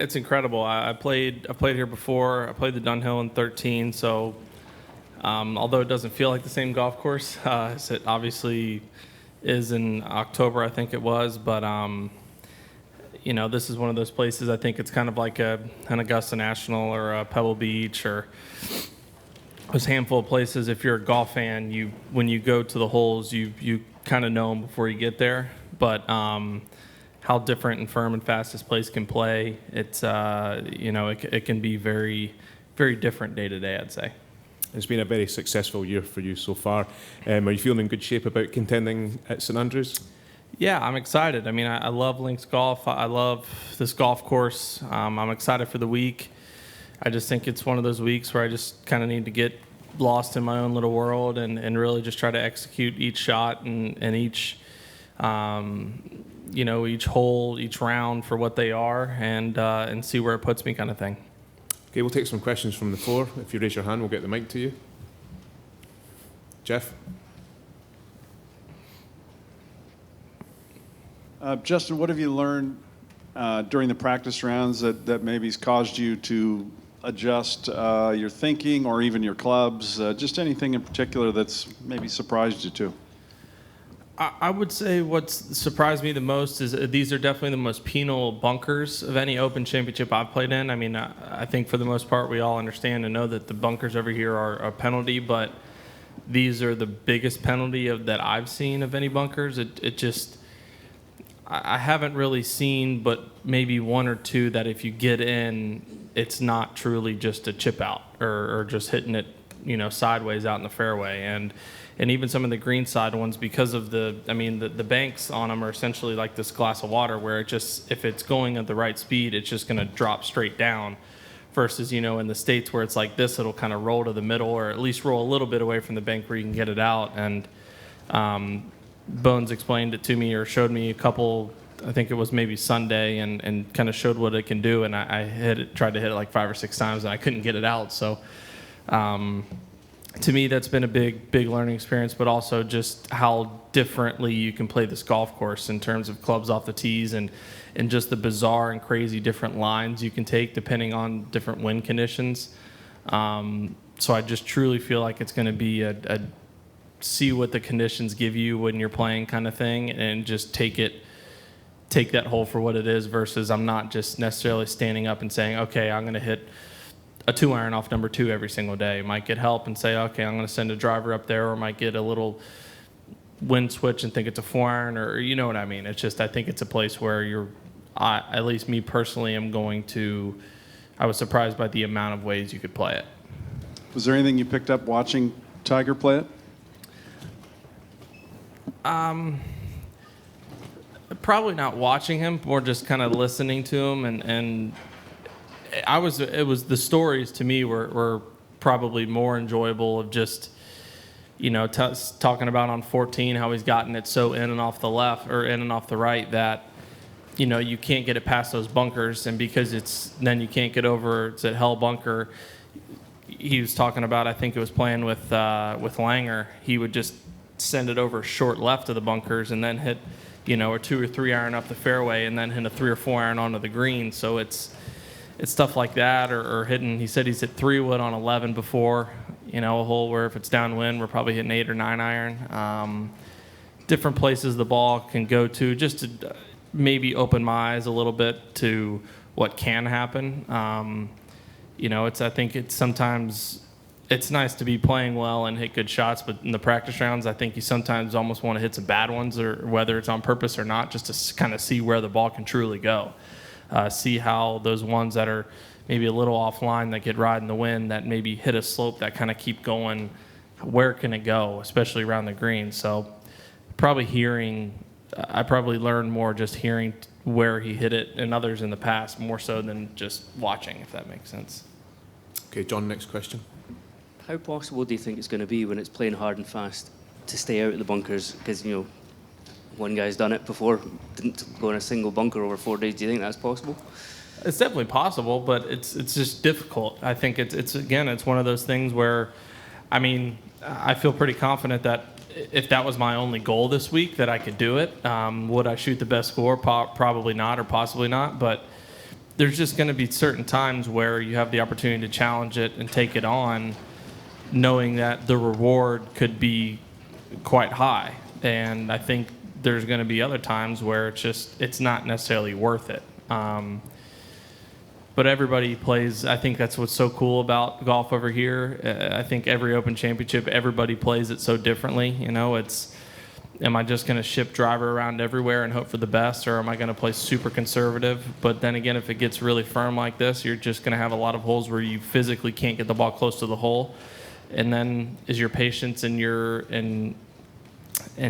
it's incredible. I played here before. I played the Dunhill in 13, so although it doesn't feel like the same golf course, as it obviously is in October, I think it was, but this is one of those places. I think it's kind of like an Augusta National or a Pebble Beach or those handful of places. If you're a golf fan, when you go to the holes, you kind of know them before you get there. But how different and firm and fast this place can play, it's it can be very, very different day to day, I'd say. It's been a very successful year for you so far. Are you feeling in good shape about contending at St Andrews? Yeah, I'm excited. I mean, I love links golf. I love this golf course. I'm excited for the week. I just think it's one of those weeks where I just kind of need to get lost in my own little world and really just try to execute each shot and each each hole, each round for what they are, and see where it puts me, kind of thing. Okay, we'll take some questions from the floor. If you raise your hand, we'll get the mic to you. Jeff? Justin, what have you learned during the practice rounds that maybe has caused you to adjust your thinking or even your clubs? Just anything in particular that's maybe surprised you too? I would say what's surprised me the most is these are definitely the most penal bunkers of any Open Championship I've played in. I mean, I think for the most part we all understand and know that the bunkers over here are a penalty, but these are the biggest penalty that I've seen of any bunkers. I haven't really seen but maybe one or two that if you get in, it's not truly just a chip out or just hitting it, sideways out in the fairway. And even some of the greenside ones, because of the banks on them are essentially like this glass of water where if it's going at the right speed, it's just going to drop straight down versus, in the States where it's like this, it'll kind of roll to the middle or at least roll a little bit away from the bank where you can get it out. And Bones explained it to me or showed me a couple, I think it was maybe Sunday, and kind of showed what it can do. And I tried to hit it like 5 or 6 times and I couldn't get it out. So, to me, that's been a big learning experience, but also just how differently you can play this golf course in terms of clubs off the tees and just the bizarre and crazy different lines you can take depending on different wind conditions. So I just truly feel like it's going to be a see what the conditions give you when you're playing kind of thing and just take that hole for what it is versus I'm not just necessarily standing up and saying, okay, I'm going to hit a 2-iron off number 2 every single day. Might get help and say, okay, I'm going to send a driver up there, or might get a little wind switch and think it's a 4-iron, or you know what I mean. It's just I think it's a place where at least me personally, I was surprised by the amount of ways you could play it. Was there anything you picked up watching Tiger play it? Probably not watching him, more just kind of listening to him and it was the stories to me were probably more enjoyable of just, talking about on 14 how he's gotten it so in and off the left or in and off the right that, you can't get it past those bunkers. And because then you can't get over, it's at Hell Bunker. He was talking about, I think it was playing with Langer. He would just send it over short left of the bunkers and then hit, a 2 or 3 iron up the fairway and then hit a 3 or 4 iron onto the green. So it's stuff like that, or hitting. He said he's hit 3-wood on 11 before, a hole where if it's downwind, we're probably hitting 8 or 9 iron. Different places the ball can go to, just to maybe open my eyes a little bit to what can happen. I think it's sometimes it's nice to be playing well and hit good shots, but in the practice rounds, I think you sometimes almost want to hit some bad ones, or whether it's on purpose or not, just to kind of see where the ball can truly go. See how those ones that are maybe a little offline that get riding the wind that maybe hit a slope that kind of keep going, where can it go, especially around the green. So I probably learned more just hearing where he hit it and others in the past, more so than just watching, if that makes sense. Okay, John, next question. How possible do you think it's going to be when it's playing hard and fast to stay out of the bunkers? Because, one guy's done it before, didn't go in a single bunker over 4 days. Do you think that's possible? It's definitely possible, but it's just difficult. I think it's one of those things where, I feel pretty confident that if that was my only goal this week, that I could do it. Would I shoot the best score? Probably not, or possibly not. But there's just going to be certain times where you have the opportunity to challenge it and take it on, knowing that the reward could be quite high. And I think there's going to be other times where it's not necessarily worth it. But everybody plays. I think that's what's so cool about golf over here. I think every Open Championship, everybody plays it so differently. You know, am I just going to ship driver around everywhere and hope for the best, or am I going to play super conservative? But then again, if it gets really firm like this, you're just going to have a lot of holes where you physically can't get the ball close to the hole. And then is your patience and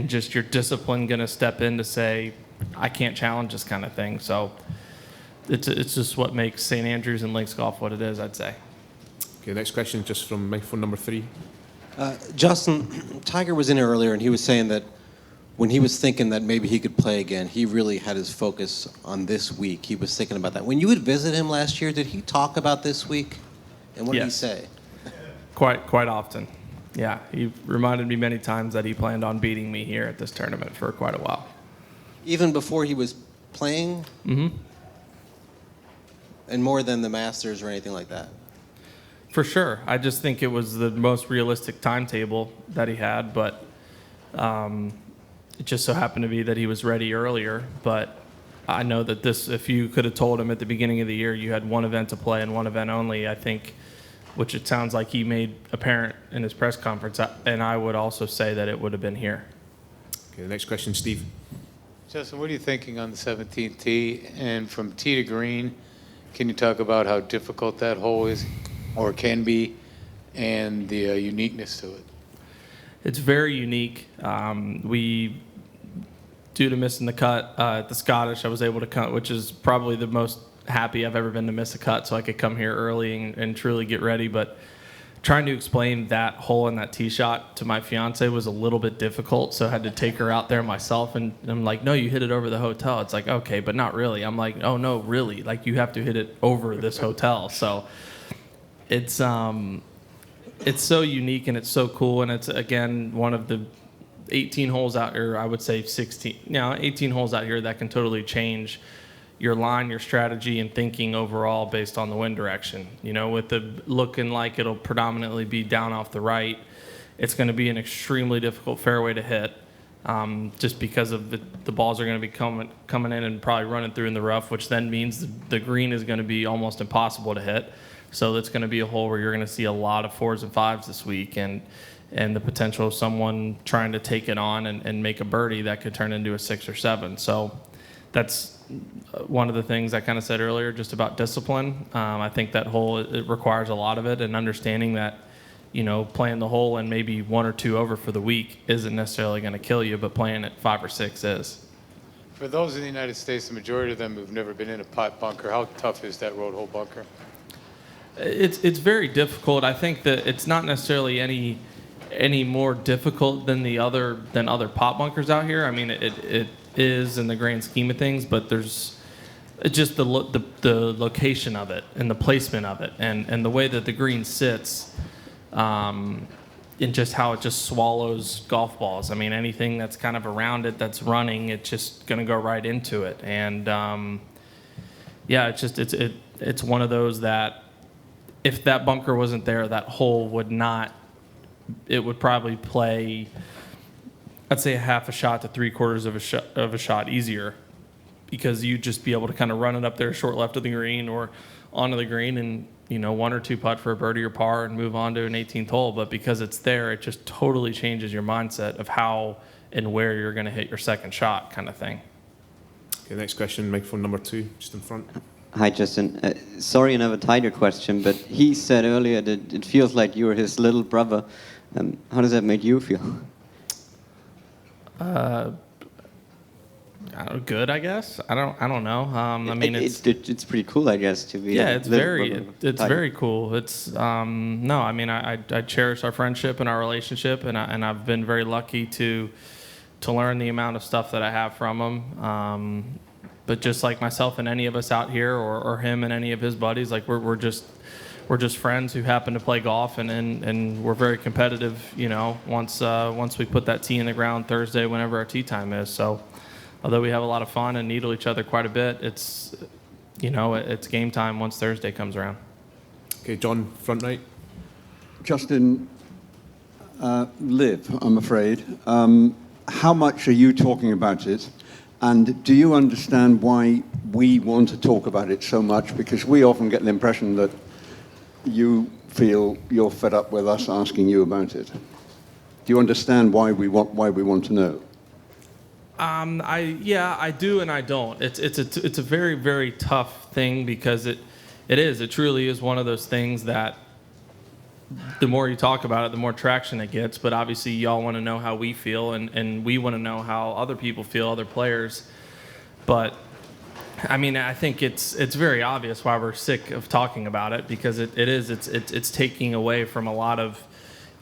just your discipline going to step in to say, I can't challenge this kind of thing? So it's just what makes St. Andrews and Links Golf what it is, I'd say. Okay, next question just from microphone number 3. Justin, Tiger was in here earlier, and he was saying that when he was thinking that maybe he could play again, he really had his focus on this week. He was thinking about that. When you would visit him last year, did he talk about this week? And what did he say? Quite often. Yeah, he reminded me many times that he planned on beating me here at this tournament for quite a while. Even before he was playing? Mm-hmm. And more than the Masters or anything like that? For sure. I just think it was the most realistic timetable that he had, but it just so happened to be that he was ready earlier. But I know that if you could have told him at the beginning of the year you had one event to play and one event only, I think, which it sounds like he made apparent in his press conference, and I would also say that it would have been here. Okay, the next question, Steve. Justin, what are you thinking on the 17th tee? And from tee to green, can you talk about how difficult that hole is, or can be, and the uniqueness to it? It's very unique. We, due to missing the cut at the Scottish, I was able to cut, which is probably the most happy I've ever been to miss a cut, so I could come here early and truly get ready. But trying to explain that hole and that tee shot to my fiance was a little bit difficult, so I had to take her out there myself. And I'm like, no, you hit it over the hotel. It's like, okay, but not really. I'm like, oh no, really? Like, you have to hit it over this hotel. So it's so unique and it's so cool, and it's again one of the 18 holes out here. I would say 18 holes out here that can totally change your line, your strategy, and thinking overall based on the wind direction. You know, with the looking like it'll predominantly be down off the right, it's going to be an extremely difficult fairway to hit, just because of the balls are going to be coming in and probably running through in the rough, which then means the green is going to be almost impossible to hit. So it's going to be a hole where you're going to see a lot of 4s and 5s this week, and the potential of someone trying to take it on and make a birdie that could turn into a 6 or 7. So that's one of the things I kind of said earlier, just about discipline. I think that hole, it requires a lot of it, and understanding that, you know, playing the hole and maybe 1 or 2 over for the week isn't necessarily going to kill you, but playing it 5 or 6 is. For those in the United States, the majority of them who've never been in a pot bunker, how tough is that road hole bunker? It's very difficult. I think that it's not necessarily any more difficult than other pot bunkers out here. I mean, it is in the grand scheme of things, but there's just the location of it and the placement of it, and the way that the green sits, and just how it just swallows golf balls. I mean, anything that's kind of around it that's running, it's just going to go right into it. And yeah, it's one of those that if that bunker wasn't there, that hole would not. It would probably play, I'd say, a half a shot to 3/4 of a shot easier, because you'd just be able to kind of run it up there short left of the green or onto the green and, you know, 1 or 2 putt for a birdie or par and move on to an 18th hole. But because it's there, it just totally changes your mindset of how and where you're going to hit your second shot, kind of thing. Okay, next question, microphone number 2, just in front. Hi, Justin. Sorry, another Tiger question, but he said earlier that it feels like you're his little brother. How does that make you feel? Good, I guess. I don't know. I mean, it's pretty cool, I guess, to be. Yeah, a it's little brother of Tiger. very cool. It's no, I mean, I cherish our friendship and our relationship, and I've been very lucky to learn the amount of stuff that I have from him. But just like myself and any of us out here, or him and any of his buddies, like we're just friends who happen to play golf, and we're very competitive. You know, once we put that tee in the ground Thursday, whenever our tee time is. So, although we have a lot of fun and needle each other quite a bit, it's game time once Thursday comes around. Okay, John, front right. Justin, LIV, I'm afraid. How much are you talking about it? And do you understand why we want to talk about it so much? Because we often get the impression that you feel you're fed up with us asking you about it. Do you understand why we want to know? I do and I don't. It's a very, very tough thing because it truly is one of those things that the more you talk about it, the more traction it gets. But obviously, y'all want to know how we feel, and we want to know how other people feel, other players. But I mean, I think it's very obvious why we're sick of talking about it, because it's taking away from a lot of,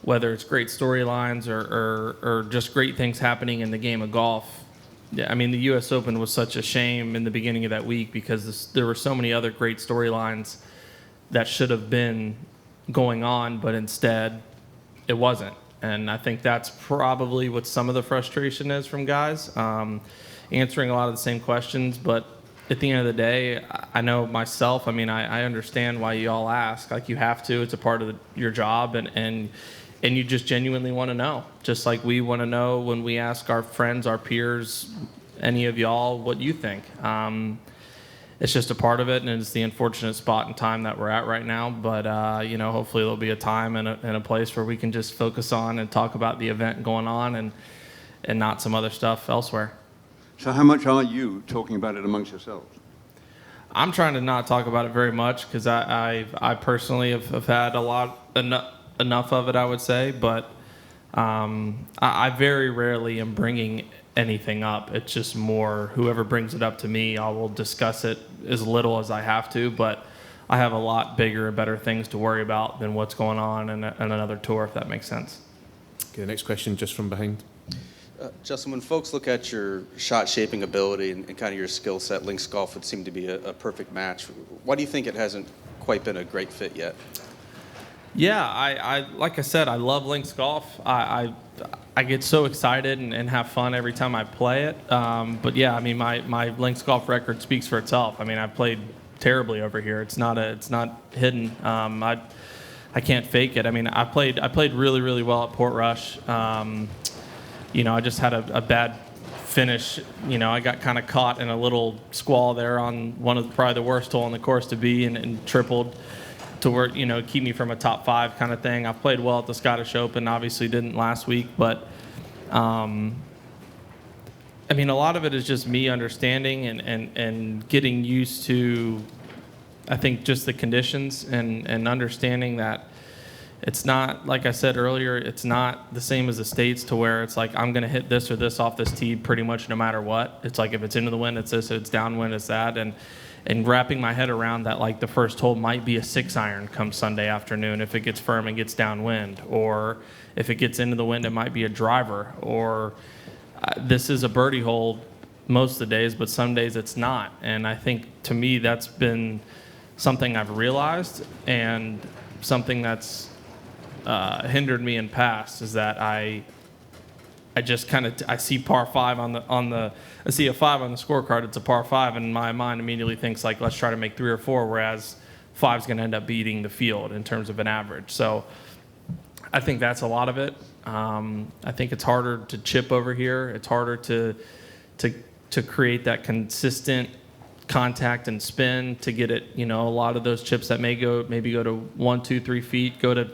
whether it's great storylines or just great things happening in the game of golf. Yeah, I mean, the U.S. Open was such a shame in the beginning of that week because there were so many other great storylines that should have been going on, but instead it wasn't. And I think that's probably what some of the frustration is from guys, answering a lot of the same questions. But at the end of the day, I know myself, I mean, I understand why you all ask. Like, you have to. It's a part of your job, and you just genuinely want to know. Just like we want to know when we ask our friends, our peers, any of y'all, what you think. It's just a part of it, and it's the unfortunate spot in time that we're at right now. But, hopefully there'll be a time and a place where we can just focus on and talk about the event going on and not some other stuff elsewhere. So how much are you talking about it amongst yourselves? I'm trying to not talk about it very much because I personally have had enough of it, I would say. But I very rarely am bringing anything up. It's just more whoever brings it up to me, I will discuss it as little as I have to, but I have a lot bigger and better things to worry about than what's going on in another tour, if that makes sense. Okay, the next question just from behind. Justin, when folks look at your shot shaping ability and kind of your skill set, links golf would seem to be a perfect match. Why do you think it hasn't quite been a great fit yet? Yeah, I like I said, I love links golf. I get so excited and have fun every time I play it. But yeah, I mean, my links golf record speaks for itself. I mean, I've played terribly over here. It's not hidden. I can't fake it. I mean, I played really, really well at Portrush. I just had a bad finish. I got kind of caught in a little squall there on one of probably the worst hole on the course to be, and tripled to where, keep me from a top 5 kind of thing. I've played well at the Scottish Open, obviously didn't last week, but I mean, a lot of it is just me understanding and getting used to, I think, just the conditions and understanding that it's not, like I said earlier, it's not the same as the States to where it's like I'm going to hit this or this off this tee pretty much no matter what. It's like if it's into the wind, it's this, if it's downwind, it's that. And wrapping my head around that, like the first hole might be a 6-iron come Sunday afternoon if it gets firm and gets downwind, or if it gets into the wind, it might be a driver, or this is a birdie hole most of the days, but some days it's not. And I think to me that's been something I've realized, and something that's hindered me in past is that I just kind of I see par 5 I see a 5 on the scorecard. It's a par 5, and my mind immediately thinks like, let's try to make 3 or 4. Whereas 5's going to end up beating the field in terms of an average. So I think that's a lot of it. I think it's harder to chip over here. It's harder to create that consistent contact and spin to get it. A lot of those chips that maybe go to 1, 2, 3 feet, go to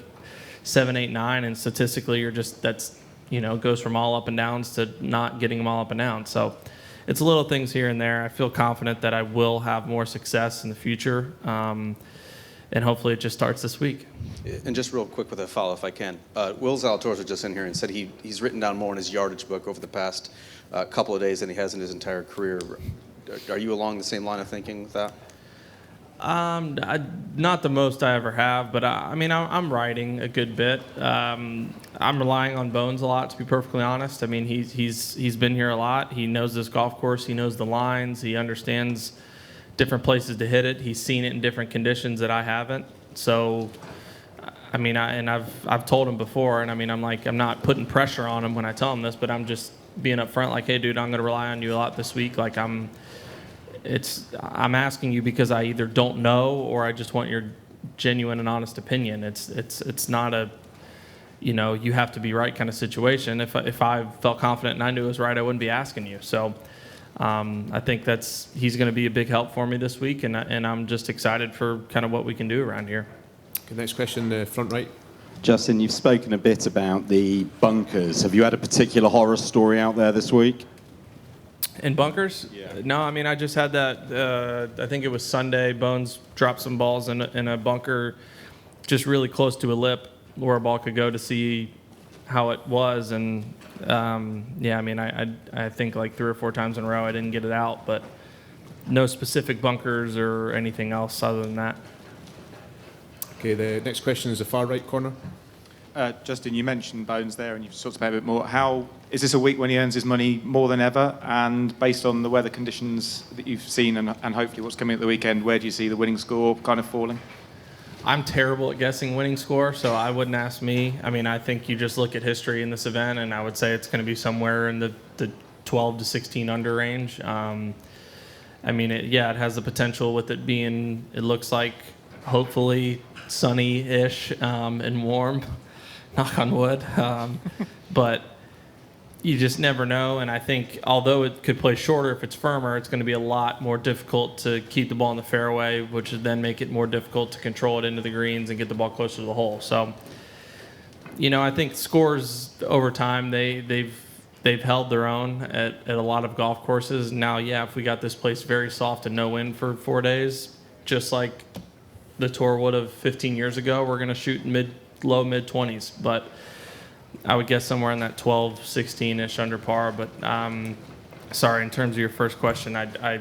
7, 8, 9, and statistically goes from all up and downs to not getting them all up and down. So it's little things here and there. I feel confident that I will have more success in the future, and hopefully it just starts this week. And just real quick with a follow, if I can. Will Zalatoris was just in here and said he's written down more in his yardage book over the past couple of days than he has in his entire career. Are you along the same line of thinking with that? Not the most I ever have, but I'm writing a good bit. I'm relying on Bones a lot, to be perfectly honest. I mean, he's been here a lot. He knows this golf course. He knows the lines. He understands different places to hit it. He's seen it in different conditions that I haven't. So, I've told him before, and I'm not putting pressure on him when I tell him this, but I'm just being upfront, like, hey, dude, I'm going to rely on you a lot this week. Like, I'm asking you because I either don't know or I just want your genuine and honest opinion. It's not a, you have to be right kind of situation. If I felt confident and I knew it was right, I wouldn't be asking you. So I think he's going to be a big help for me this week, and I'm just excited for kind of what we can do around here. Okay, next question, front right. Justin, you've spoken a bit about the bunkers. Have you had a particular horror story out there this week? In bunkers? Yeah. No, I mean, I just had that, I think it was Sunday, Bones dropped some balls in a bunker just really close to a lip where a ball could go to see how it was. And, yeah, I mean, I think like 3 or 4 times in a row I didn't get it out, but no specific bunkers or anything else other than that. Okay, the next question is the far right corner. Justin, you mentioned Bones there, and you've talked about it a bit more. How is this a week when he earns his money more than ever? And based on the weather conditions that you've seen and hopefully what's coming at the weekend, where do you see the winning score kind of falling? I'm terrible at guessing winning score, so I wouldn't ask me. I mean, I think you just look at history in this event, and I would say it's going to be somewhere in the 12 to 16 under range. I mean, it has the potential with it being, it looks like, hopefully sunny-ish and warm, knock on wood. But you just never know. And I think although it could play shorter if it's firmer, it's going to be a lot more difficult to keep the ball in the fairway, which would then make it more difficult to control it into the greens and get the ball closer to the hole. So, I think scores over time, they've held their own at a lot of golf courses. Now, if we got this place very soft and no wind for 4 days, just like the tour would have 15 years ago, we're going to shoot low mid 20s, but I would guess somewhere in that 12, 16-ish under par. But sorry, in terms of your first question, I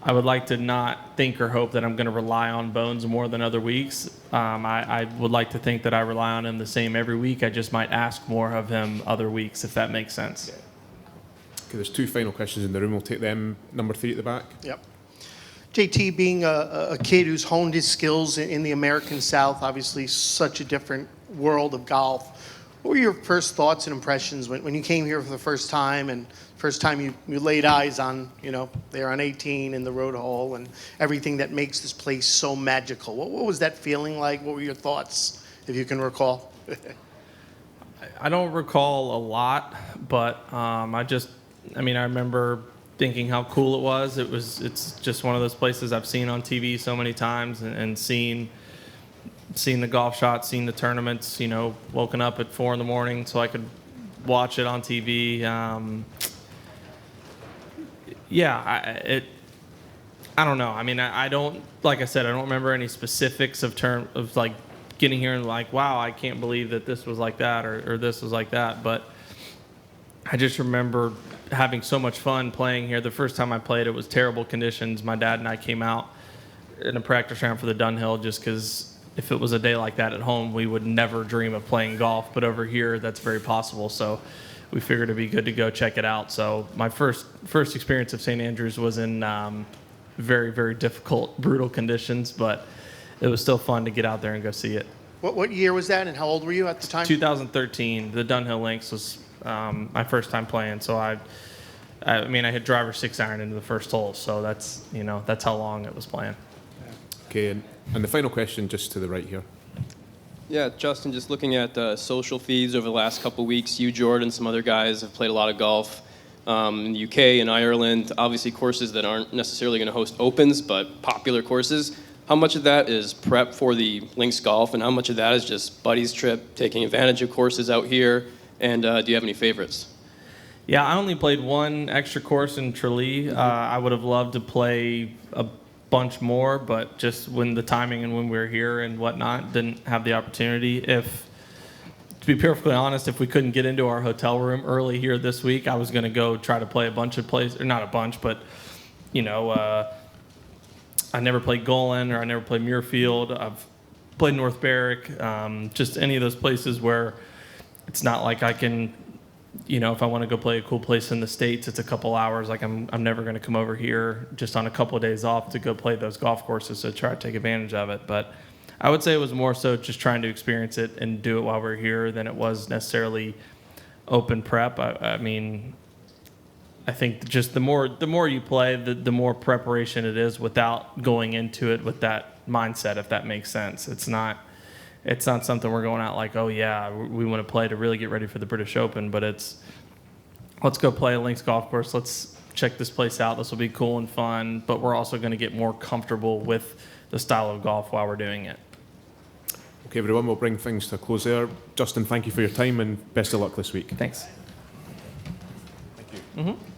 would like to not think or hope that I'm going to rely on Bones more than other weeks. I would like to think that I rely on him the same every week. I just might ask more of him other weeks, if that makes sense. Okay, there's 2 final questions in the room. We'll take them. Number 3 at the back. Yep. JT, being a kid who's honed his skills in the American South, obviously such a different world of golf. What were your first thoughts and impressions when you came here for the first time and first time you laid eyes on, there on 18 in the road hole and everything that makes this place so magical? What was that feeling like? What were your thoughts, if you can recall? I don't recall a lot, but I remember thinking how cool it was. It's just one of those places I've seen on TV so many times and seen the golf shots, seen the tournaments, woken up at 4 a.m. so I could watch it on TV. I don't know. I mean, I don't, like I said, I don't remember any specifics of like getting here and like, wow, I can't believe that this was like that or this was like that. But I just remember having so much fun playing here. The first time I played, it was terrible conditions. My dad and I came out in a practice round for the Dunhill just because if it was a day like that at home, we would never dream of playing golf. But over here, that's very possible. So we figured it'd be good to go check it out. So my first experience of St. Andrews was in very, very difficult, brutal conditions, but it was still fun to get out there and go see it. What year was that, and how old were you at the time? 2013. The Dunhill Links was my first time playing. So I hit driver 6-iron into the first hole. So that's how long it was playing. Okay, and the final question just to the right here. Yeah, Justin, just looking at social feeds over the last couple of weeks, you, Jordan, some other guys have played a lot of golf in the UK and Ireland, obviously courses that aren't necessarily going to host opens, but popular courses. How much of that is prep for the links golf, and how much of that is just buddies trip, taking advantage of courses out here, and do you have any favorites? Yeah, I only played one extra course in Tralee. I would have loved to play a bunch more, but just when the timing and when we were here and whatnot, didn't have the opportunity. To be perfectly honest, if we couldn't get into our hotel room early here this week, I was going to go try to play a bunch of places, or not a bunch, but, I never played Golan or I never played Muirfield. I've played North Berwick, just any of those places where it's not like I can, if I want to go play a cool place in the States, it's a couple hours. Like I'm never going to come over here just on a couple of days off to go play those golf courses, so try to take advantage of it. But I would say it was more so just trying to experience it and do it while we're here than it was necessarily open prep. I mean, I think just the more you play, the more preparation it is without going into it with that mindset, if that makes sense. It's not something we're going out like, oh yeah, we want to play to really get ready for the British Open, but it's let's go play a links golf course. Let's check this place out. This will be cool and fun, but we're also going to get more comfortable with the style of golf while we're doing it. Okay, everyone, we'll bring things to a close there. Justin, thank you for your time and best of luck this week. Thanks. Thank you. Mm-hmm.